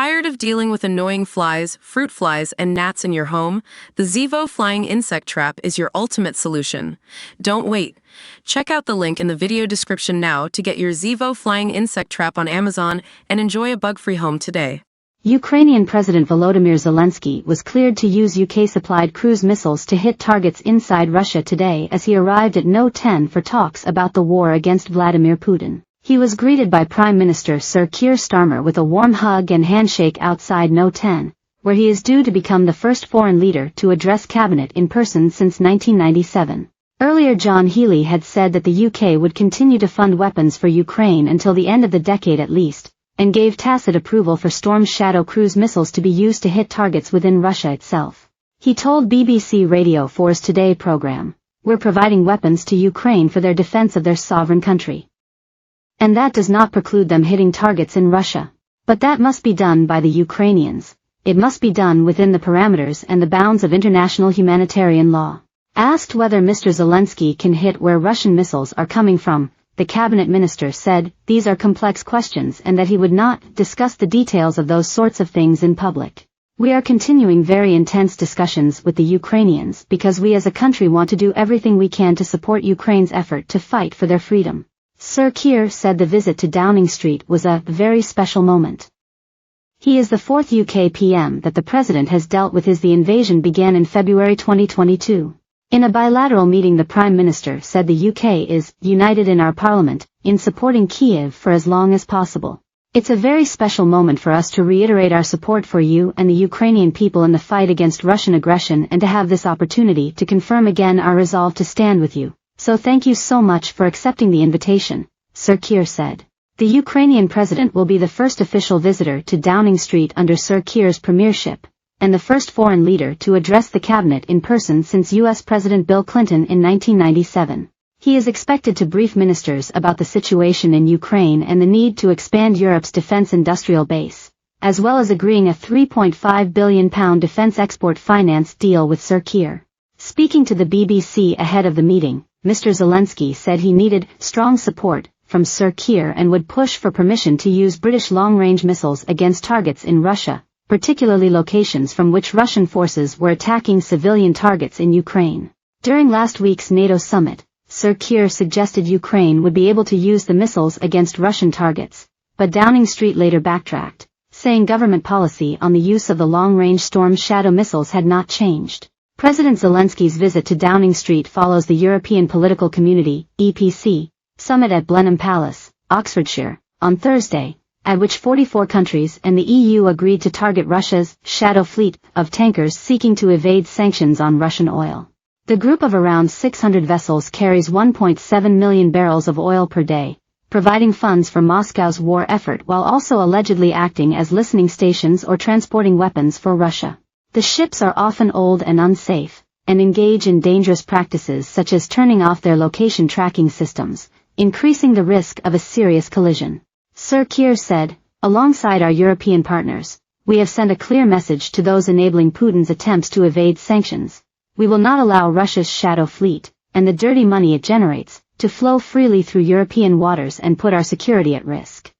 Tired of dealing with annoying flies, fruit flies, and gnats in your home? The Zevo Flying Insect Trap is your ultimate solution. Don't wait. Check out the link in the video description now to get your Zevo Flying Insect Trap on Amazon and enjoy a bug-free home today. Ukrainian President Volodymyr Zelensky was cleared to use UK-supplied cruise missiles to hit targets inside Russia today as he arrived at No 10 for talks about the war against Vladimir Putin. He was greeted by Prime Minister Sir Keir Starmer with a warm hug and handshake outside No 10, where he is due to become the first foreign leader to address cabinet in person since 1997. Earlier John Healey had said that the UK would continue to fund weapons for Ukraine until the end of the decade at least, and gave tacit approval for Storm Shadow cruise missiles to be used to hit targets within Russia itself. He told BBC Radio 4's Today program, "We're providing weapons to Ukraine for their defense of their sovereign country. And that does not preclude them hitting targets in Russia. But that must be done by the Ukrainians. It must be done within the parameters and the bounds of international humanitarian law." Asked whether Mr. Zelensky can hit where Russian missiles are coming from, the cabinet minister said these are complex questions and that he would not discuss the details of those sorts of things in public. "We are continuing very intense discussions with the Ukrainians because we as a country want to do everything we can to support Ukraine's effort to fight for their freedom." Sir Keir said the visit to Downing Street was a very special moment. He is the fourth UK PM that the president has dealt with since the invasion began in February 2022. In a bilateral meeting, the Prime Minister said the UK is united in our Parliament in supporting Kyiv for as long as possible. "It's a very special moment for us to reiterate our support for you and the Ukrainian people in the fight against Russian aggression and to have this opportunity to confirm again our resolve to stand with you. So thank you so much for accepting the invitation," Sir Keir said. The Ukrainian president will be the first official visitor to Downing Street under Sir Keir's premiership, and the first foreign leader to address the cabinet in person since U.S. President Bill Clinton in 1997. He is expected to brief ministers about the situation in Ukraine and the need to expand Europe's defense industrial base, as well as agreeing a £3.5 billion defense export finance deal with Sir Keir. Speaking to the BBC ahead of the meeting, Mr. Zelensky said he needed strong support from Sir Keir and would push for permission to use British long-range missiles against targets in Russia, particularly locations from which Russian forces were attacking civilian targets in Ukraine. During last week's NATO summit, Sir Keir suggested Ukraine would be able to use the missiles against Russian targets, but Downing Street later backtracked, saying government policy on the use of the long-range Storm Shadow missiles had not changed. President Zelensky's visit to Downing Street follows the European Political Community (EPC) summit at Blenheim Palace, Oxfordshire, on Thursday, at which 44 countries and the EU agreed to target Russia's shadow fleet of tankers seeking to evade sanctions on Russian oil. The group of around 600 vessels carries 1.7 million barrels of oil per day, providing funds for Moscow's war effort while also allegedly acting as listening stations or transporting weapons for Russia. The ships are often old and unsafe, and engage in dangerous practices such as turning off their location tracking systems, increasing the risk of a serious collision. Sir Keir said, "Alongside our European partners, we have sent a clear message to those enabling Putin's attempts to evade sanctions. We will not allow Russia's shadow fleet, and the dirty money it generates, to flow freely through European waters and put our security at risk."